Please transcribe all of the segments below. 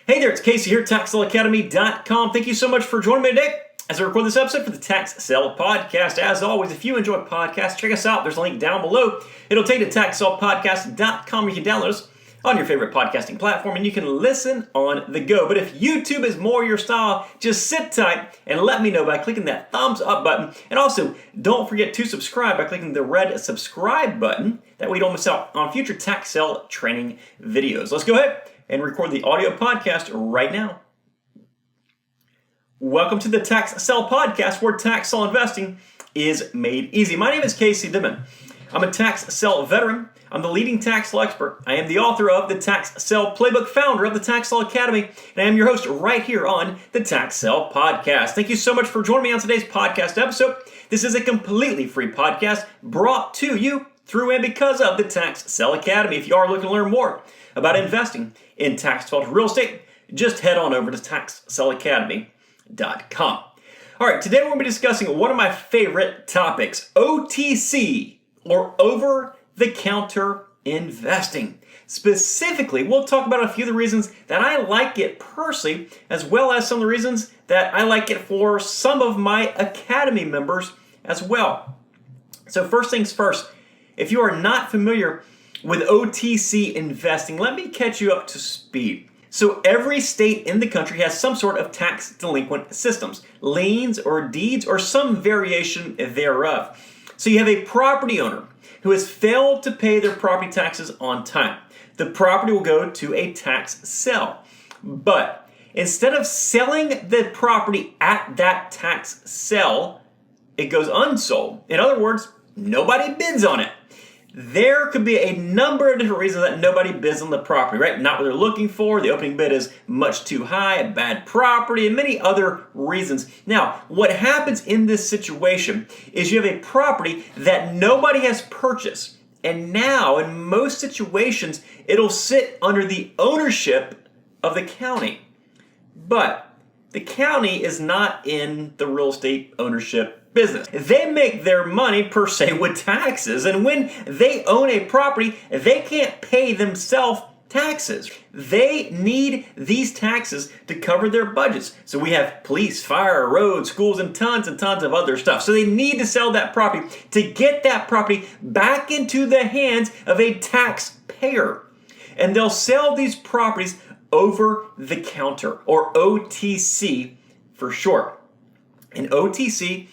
Hey there, it's Casey here, TaxSaleAcademy.com. Thank you so much for joining me today as I record this episode for the Tax Sale Podcast. As always, if you enjoy podcasts, check us out. There's a link down below. It'll take you to TaxSalePodcast.com. You can download us on your favorite podcasting platform and you can listen on the go. But if YouTube is more your style, just sit tight and let me know by clicking that thumbs up button. And also, don't forget to subscribe by clicking the red subscribe button. That way you don't miss out on future tax sale training videos. Let's go ahead and record the audio podcast right now. Welcome to the Tax Sale Podcast, where tax sale investing is made easy. My name is Casey Dimon. I'm a tax sale veteran. I'm the leading tax sale expert. I am the author of the Tax Sale Playbook, founder of the Tax Sale Academy, and I am your host right here on the Tax Sale Podcast. Thank you so much for joining me on today's podcast episode. This is a completely free podcast brought to you through and because of the Tax Sale Academy. If you are looking to learn more about investing in tax-default real estate, just head on over to TaxSaleAcademy.com. All right, today we're going to be discussing one of my favorite topics, OTC, or over-the-counter investing. Specifically, we'll talk about a few of the reasons that I like it personally, as well as some of the reasons that I like it for some of my Academy members as well. So first things first, if you are not familiar with OTC investing, let me catch you up to speed. So every state in the country has some sort of tax delinquent systems, liens or deeds or some variation thereof. So you have a property owner who has failed to pay their property taxes on time. The property will go to a tax sale. But instead of selling the property at that tax sale, it goes unsold. In other words, nobody bids on it. There could be a number of different reasons that nobody bids on the property, right? Not what they're looking for, the opening bid is much too high, a bad property, and many other reasons. Now, what happens in this situation is you have a property that nobody has purchased, and now, in most situations, it'll sit under the ownership of the county. But the county is not in the real estate ownership business. They make their money per se with taxes, and when they own a property, they can't pay themselves taxes. They need these taxes to cover their budgets. So we have police, fire, roads, schools, and tons of other stuff. So they need to sell that property to get that property back into the hands of a taxpayer. And they'll sell these properties over the counter, or OTC for short. And OTC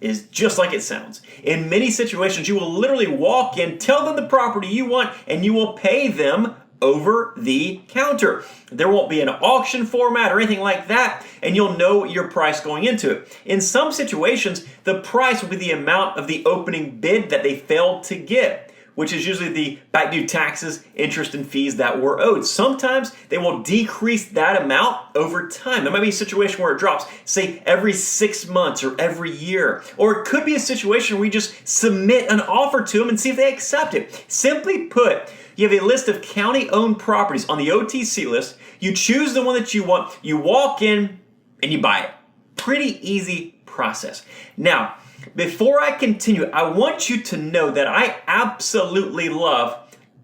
is just like it sounds. In many situations, you will literally walk in, tell them the property you want, and you will pay them over the counter. There won't be an auction format or anything like that, and you'll know your price going into it. In some situations, the price will be the amount of the opening bid that they failed to get, which is usually the back due taxes, interest, and fees that were owed. Sometimes they will decrease that amount over time. There might be a situation where it drops, say, every 6 months or every year. Or it could be a situation where we just submit an offer to them and see if they accept it. Simply put, you have a list of county-owned properties on the OTC list. You choose the one that you want, you walk in, and you buy it. Pretty easy process. Now, before I continue, I want you to know that I absolutely love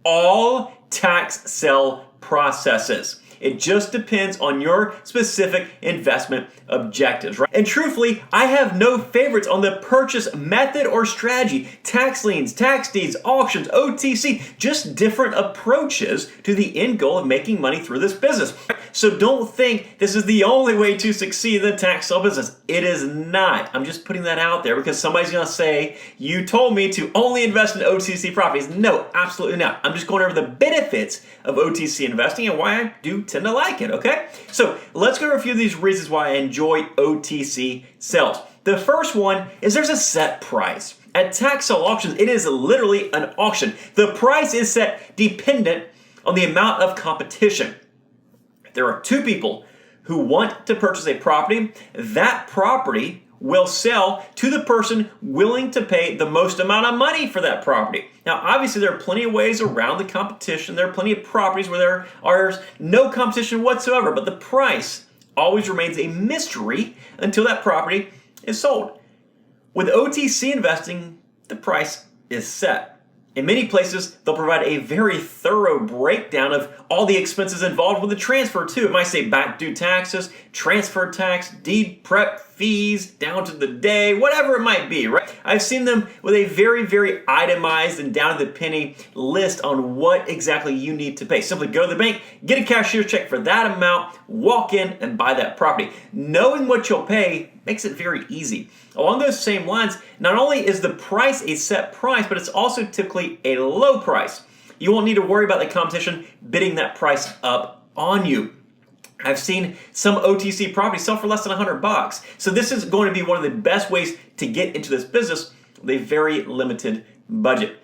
all tax sale processes. It just depends on your specific investment objectives, right? And truthfully, I have no favorites on the purchase method or strategy. Tax liens, tax deeds, auctions, OTC, just different approaches to the end goal of making money through this business. So don't think this is the only way to succeed in the tax sale business. It is not. I'm just putting that out there because somebody's going to say, you told me to only invest in OTC properties. No, absolutely not. I'm just going over the benefits of OTC investing and why I do tend to like it, okay? So let's go over a few of these reasons why I enjoy OTC sales. The first one is there's a set price. At tax sale auctions, it is literally an auction. The price is set dependent on the amount of competition. There are two people who want to purchase a property. That property will sell to the person willing to pay the most amount of money for that property. Now, obviously, there are plenty of ways around the competition. There are plenty of properties where there are no competition whatsoever, but the price always remains a mystery until that property is sold. With OTC investing, the price is set. In many places, they'll provide a very thorough breakdown of all the expenses involved with the transfer too. It might say back due taxes, transfer tax, deed prep fees, down to the day, whatever it might be, right? I've seen them with a very, very itemized and down to the penny list on what exactly you need to pay. Simply go to the bank, get a cashier's check for that amount, walk in and buy that property. Knowing what you'll pay makes it very easy. Along those same lines, not only is the price a set price, but it's also typically a low price. You won't need to worry about the competition bidding that price up on you. I've seen some OTC properties sell for less than $100. So this is going to be one of the best ways to get into this business with a very limited budget.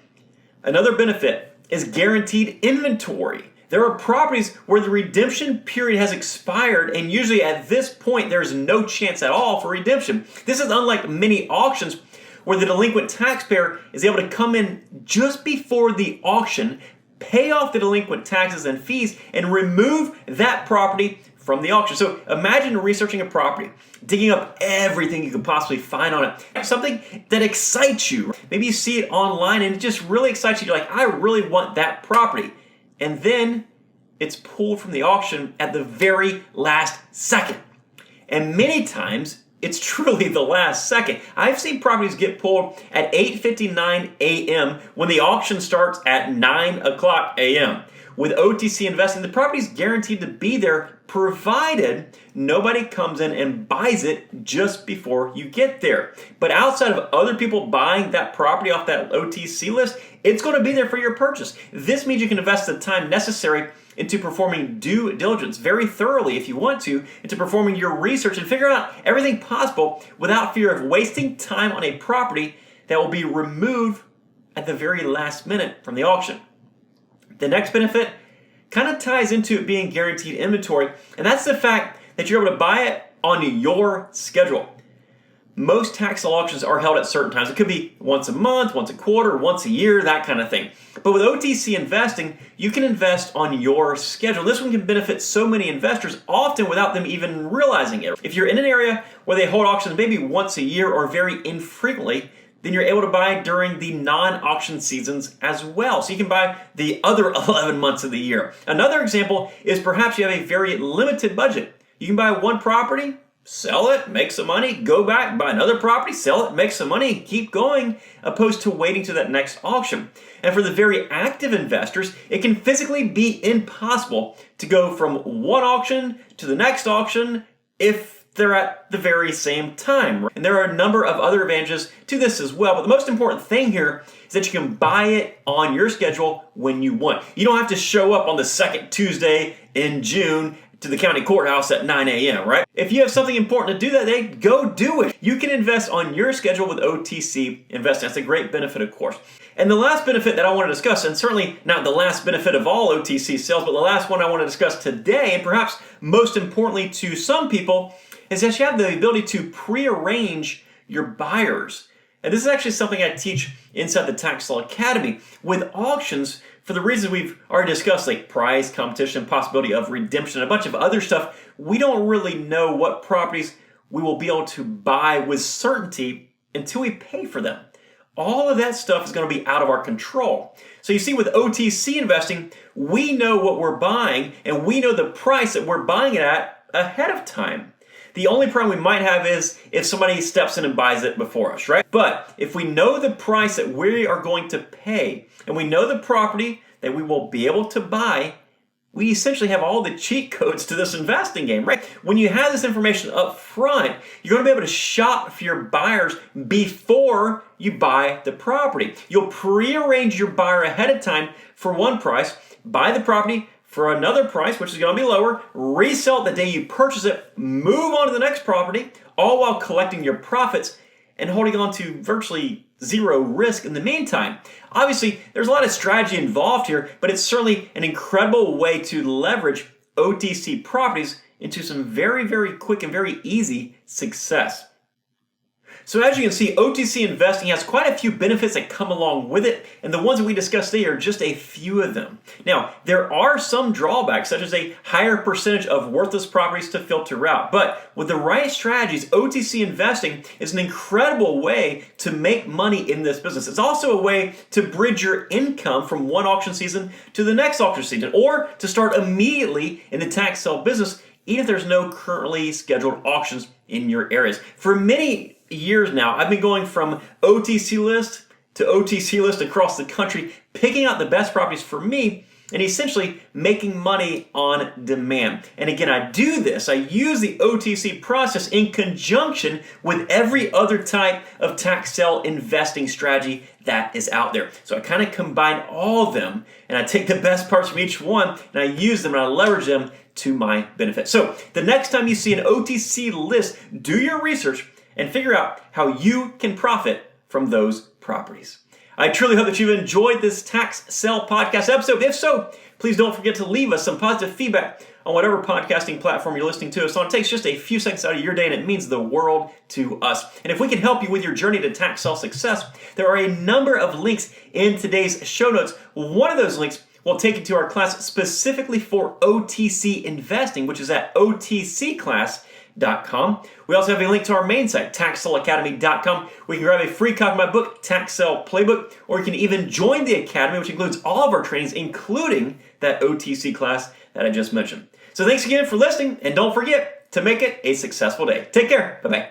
Another benefit is guaranteed inventory. There are properties where the redemption period has expired, and usually at this point there's no chance at all for redemption. This is unlike many auctions where the delinquent taxpayer is able to come in just before the auction, pay off the delinquent taxes and fees, and remove that property from the auction. So imagine researching a property, digging up everything you could possibly find on it, something that excites you. Maybe you see it online and it just really excites you. You're like, I really want that property. And then it's pulled from the auction at the very last second. And many times, it's truly the last second. I've seen properties get pulled at 8:59 a.m. when the auction starts at 9 o'clock a.m. With OTC investing, the property is guaranteed to be there provided nobody comes in and buys it just before you get there. But outside of other people buying that property off that OTC list, it's going to be there for your purchase. This means you can invest the time necessary into performing due diligence very thoroughly if you want to, into performing your research and figuring out everything possible without fear of wasting time on a property that will be removed at the very last minute from the auction. The next benefit kind of ties into it being guaranteed inventory, and that's the fact that you're able to buy it on your schedule. Most tax sale auctions are held at certain times. It could be once a month, once a quarter, once a year, that kind of thing. But with OTC investing, you can invest on your schedule. This one can benefit so many investors, often without them even realizing it. If you're in an area where they hold auctions maybe once a year or very infrequently, then you're able to buy during the non-auction seasons as well. So you can buy the other 11 months of the year. Another example is perhaps you have a very limited budget. You can buy one property, sell it, make some money, go back, buy another property, sell it, make some money, keep going, opposed to waiting to that next auction. And for the very active investors, it can physically be impossible to go from one auction to the next auction if they're at the very same time. And there are a number of other advantages to this as well. But the most important thing here is that you can buy it on your schedule when you want. You don't have to show up on the second Tuesday in June to the county courthouse at 9 a.m., right? If you have something important to do that day, go do it. You can invest on your schedule with OTC investing. That's a great benefit, of course. And the last benefit that I want to discuss, and certainly not the last benefit of all OTC sales, but the last one I want to discuss today, and perhaps most importantly to some people, is that you have the ability to prearrange your buyers. And this is actually something I teach inside the Tax Law Academy. With auctions, for the reasons we've already discussed, like price, competition, possibility of redemption, a bunch of other stuff, we don't really know what properties we will be able to buy with certainty until we pay for them. All of that stuff is going to be out of our control. So you see, with OTC investing, we know what we're buying, and we know the price that we're buying it at ahead of time. The only problem we might have is if somebody steps in and buys it before us, right? But if we know the price that we are going to pay, and we know the property that we will be able to buy, we essentially have all the cheat codes to this investing game, right? When you have this information up front, you're going to be able to shop for your buyers before you buy the property. You'll prearrange your buyer ahead of time for one price, buy the property for another price, which is going to be lower, resell it the day you purchase it, move on to the next property, all while collecting your profits and holding on to virtually zero risk in the meantime. Obviously, there's a lot of strategy involved here, but it's certainly an incredible way to leverage OTC properties into some very, very quick and very easy success. So as you can see, OTC investing has quite a few benefits that come along with it, and the ones that we discussed today are just a few of them. Now, there are some drawbacks, such as a higher percentage of worthless properties to filter out, but with the right strategies, OTC investing is an incredible way to make money in this business. It's also a way to bridge your income from one auction season to the next auction season, or to start immediately in the tax sale business, even if there's no currently scheduled auctions in your areas. For many years now, I've been going from OTC list to OTC list across the country, picking out the best properties for me and essentially making money on demand. And again, I do this, I use the OTC process in conjunction with every other type of tax sale investing strategy that is out there. So I kind of combine all of them, and I take the best parts from each one and I use them and I leverage them to my benefit. So the next time you see an OTC list, do your research and figure out how you can profit from those properties. I truly hope that you've enjoyed this tax sale podcast episode. If so, please don't forget to leave us some positive feedback on whatever podcasting platform you're listening to us on. It takes just a few seconds out of your day, and it means the world to us. And if we can help you with your journey to tax sale success, there are a number of links in today's show notes. One of those links will take you to our class specifically for OTC investing, which is at otcclass.com. We also have a link to our main site, taxsaleacademy.com, where you can grab a free copy of my book, Tax Sale Playbook, or you can even join the Academy, which includes all of our trainings, including that OTC class that I just mentioned. So thanks again for listening, and don't forget to make it a successful day. Take care. Bye-bye.